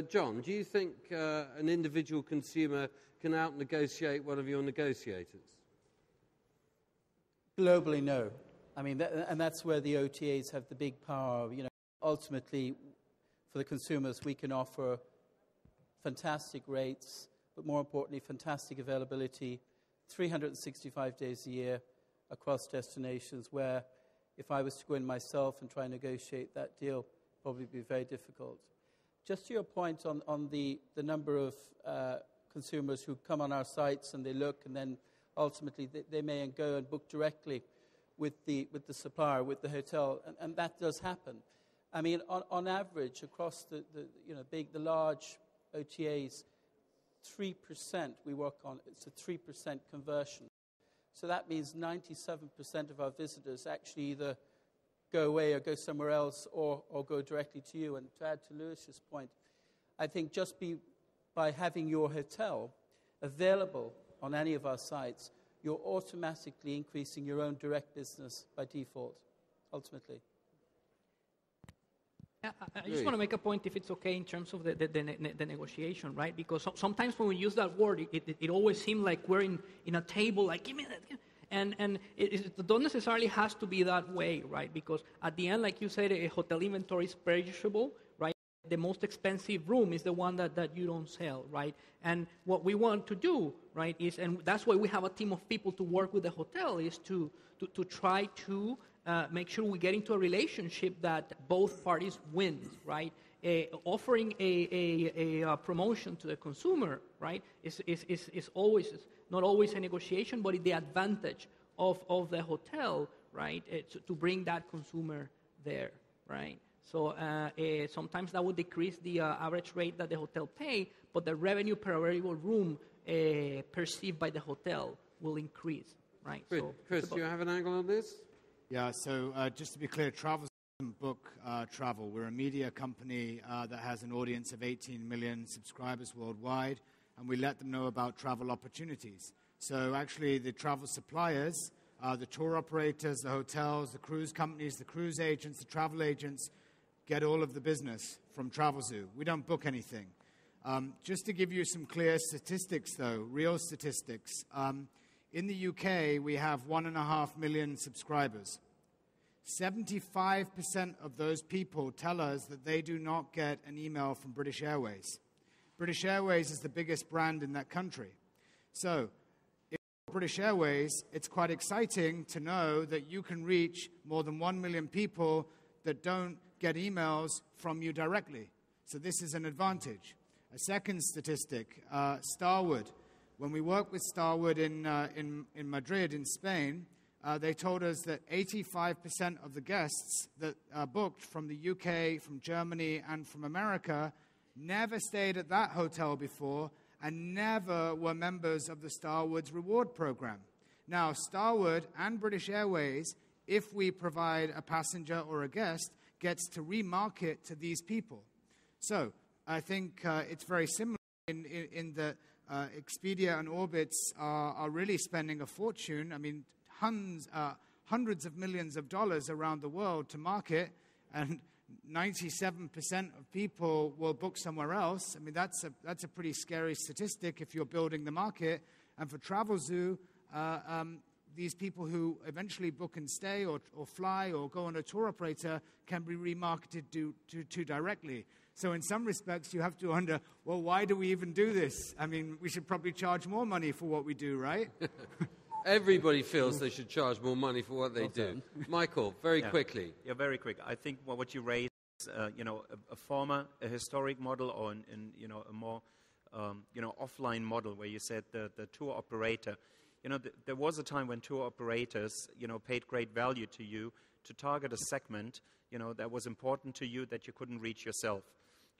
John, do you think an individual consumer can out-negotiate one of your negotiators? Globally, no. I mean, and that's where the OTAs have the big power. You know, ultimately, for the consumers, we can offer fantastic rates, but more importantly, fantastic availability, 365 days a year across destinations, where if I was to go in myself and try and negotiate that deal, probably be very difficult. Just to your point on the number of consumers who come on our sites and they look, and then ultimately they may go and book directly with the supplier, with the hotel, and that does happen. I mean, on average, across the large OTAs, 3% we work on. It's a 3% conversion. So that means 97% of our visitors actually either go away or go somewhere else or go directly to you. And to add to Lewis's point, I think just by having your hotel available on any of our sites, you're automatically increasing your own direct business by default, ultimately. I just want to make a point, if it's okay, in terms of the negotiation, right? Because sometimes when we use that word, it always seems like we're in a table, like, give me that. And it don't necessarily has to be that way, right? Because at the end, like you said, a hotel inventory is perishable, right? The most expensive room is the one that you don't sell, right? And what we want to do, right, is, and that's why we have a team of people to work with the hotel, is to try to make sure we get into a relationship that both parties win, right? Offering a promotion to the consumer, right, is always not always a negotiation, but the advantage of the hotel, right, to bring that consumer there, right? So sometimes that would decrease the average rate that the hotel pay, but the revenue per available room perceived by the hotel will increase, right? Chris, do you have an angle on this? Yeah, so just to be clear, TravelZoo doesn't book travel. We're a media company that has an audience of 18 million subscribers worldwide, and we let them know about travel opportunities. So actually the travel suppliers, the tour operators, the hotels, the cruise companies, the cruise agents, the travel agents, get all of the business from TravelZoo. We don't book anything. Just to give you some clear statistics, though, real statistics. In the UK, we have 1.5 million subscribers. 75% of those people tell us that they do not get an email from British Airways. British Airways is the biggest brand in that country. So, if British Airways, it's quite exciting to know that you can reach more than 1 million people that don't get emails from you directly. So this is an advantage. A second statistic, Starwood. When we worked with Starwood in Madrid, in Spain, they told us that 85% of the guests that booked from the UK, from Germany, and from America never stayed at that hotel before and never were members of the Starwood's reward program. Now, Starwood and British Airways, if we provide a passenger or a guest, gets to remarket to these people. So I think it's very similar in that Expedia and Orbitz are really spending a fortune. I mean, hundreds of millions of dollars around the world to market, and 97% of people will book somewhere else. I mean, that's a pretty scary statistic if you're building the market. And for TravelZoo, these people who eventually book and stay or fly or go on a tour operator can be remarketed to directly. So in some respects, you have to wonder, well, why do we even do this? I mean, we should probably charge more money for what we do, right? Everybody feels they should charge more money for what they do. Michael, very quickly. Yeah, very quick. I think what you raised is, a historic model, or a more, offline model where you said the tour operator. There was a time when tour operators, paid great value to you to target a segment, that was important to you that you couldn't reach yourself.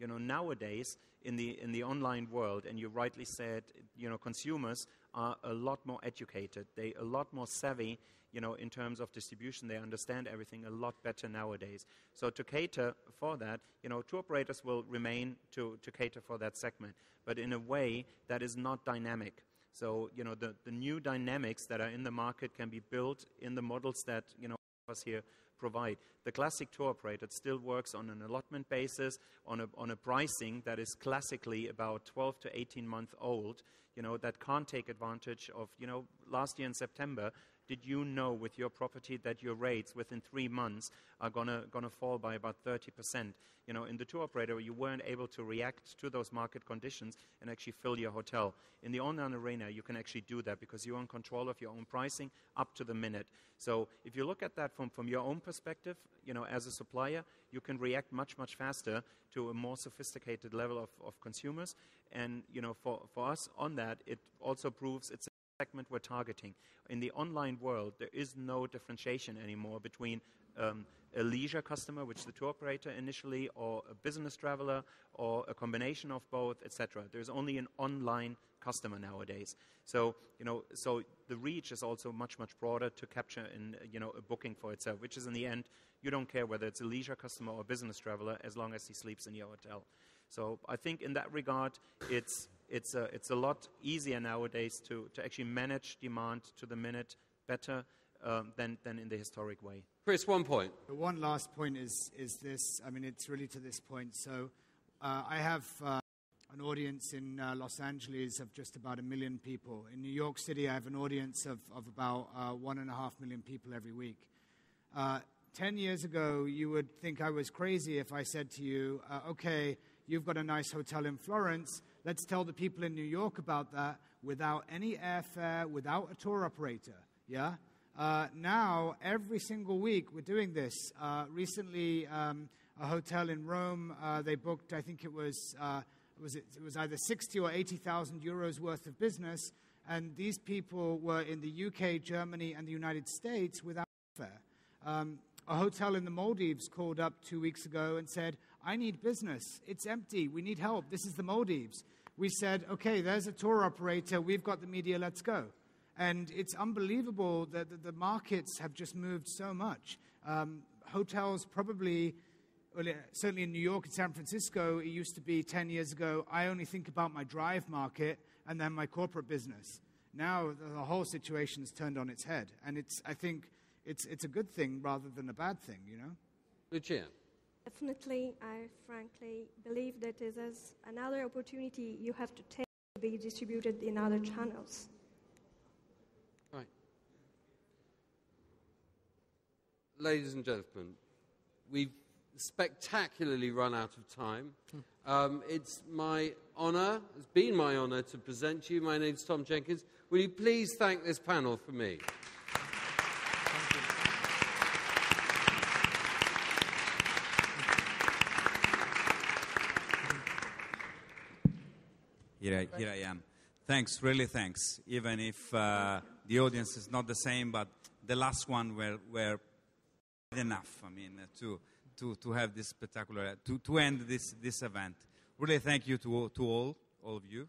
Nowadays, in the online world, and you rightly said, consumers are a lot more educated. They a lot more savvy, in terms of distribution. They understand everything a lot better nowadays. So to cater for that, tour operators will remain to cater for that segment, but in a way that is not dynamic. So, the new dynamics that are in the market can be built in the models that, us here provide. The classic tour operator still works on an allotment basis, on a pricing that is classically about 12 to 18 months old, that can't take advantage of, last year in September, did you know with your property that your rates within 3 months are gonna fall by about 30%? In the tour operator, you weren't able to react to those market conditions and actually fill your hotel. In the online arena, you can actually do that because you're in control of your own pricing up to the minute. So if you look at that from your own perspective, as a supplier, you can react much, much faster to a more sophisticated level of consumers. And, for us on that, it also proves it's a segment we're targeting. In the online world, there is no differentiation anymore between a leisure customer, which the tour operator initially, or a business traveler, or a combination of both, etc. There's only an online customer nowadays. So, so the reach is also much, much broader to capture in, a booking for itself, which is in the end, you don't care whether it's a leisure customer or a business traveler as long as he sleeps in your hotel. So I think in that regard, it's a lot easier nowadays to actually manage demand to the minute better than in the historic way. Chris, one point. The one last point is this. I mean, it's really to this point. So I have an audience in Los Angeles of just about 1 million people. In New York City, I have an audience of about 1.5 million people every week. 10 years ago, you would think I was crazy if I said to you, okay, you've got a nice hotel in Florence. Let's tell the people in New York about that without any airfare, without a tour operator. Yeah? Now, every single week, we're doing this. Recently, a hotel in Rome, they booked, I think it was either 60 or 80,000 euros worth of business, and these people were in the UK, Germany, and the United States without airfare. A hotel in the Maldives called up 2 weeks ago and said, I need business. It's empty. We need help. This is the Maldives. We said, okay, there's a tour operator. We've got the media. Let's go. And it's unbelievable that the markets have just moved so much. Hotels probably, certainly in New York and San Francisco, it used to be 10 years ago, I only think about my drive market and then my corporate business. Now the whole situation is turned on its head. And I think it's a good thing rather than a bad thing, Lucia. Definitely, I frankly believe that it is another opportunity you have to take to be distributed in other channels. Right. Ladies and gentlemen, we've spectacularly run out of time. It's my honour, it's been my honour to present to you. My name's Tom Jenkins. Will you please thank this panel for me? Here I am. Thanks, really thanks. Even if the audience is not the same, but the last one were enough. I mean, to have this spectacular to end this event. Really, thank you to all of you,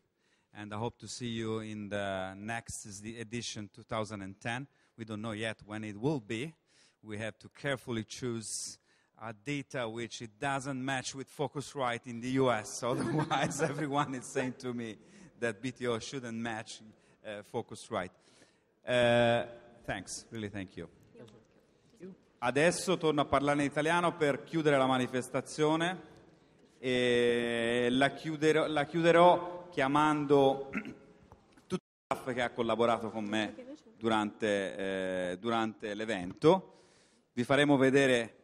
and I hope to see you in the next edition 2010. We don't know yet when it will be. We have to carefully choose data which it doesn't match with Focusrite in the US. Otherwise, everyone is saying to me that BTO shouldn't match Focusrite. Thanks, really thank you. Adesso torno a parlare in italiano per chiudere la manifestazione e la chiuderò chiamando tutto il staff che ha collaborato con me durante l'evento. Vi faremo vedere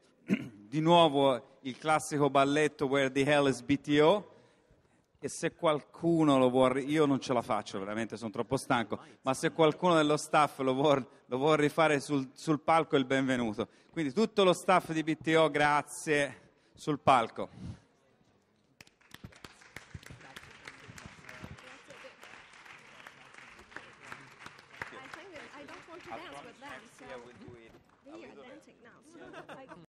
di nuovo il classico balletto Where the Hell is BTO, e se qualcuno lo vuole, io non ce la faccio, veramente sono troppo stanco, ma se qualcuno dello staff lo vuole rifare sul palco è il benvenuto. Quindi tutto lo staff di BTO, grazie, sul palco. I don't want to dance with them, so they are dancing now. So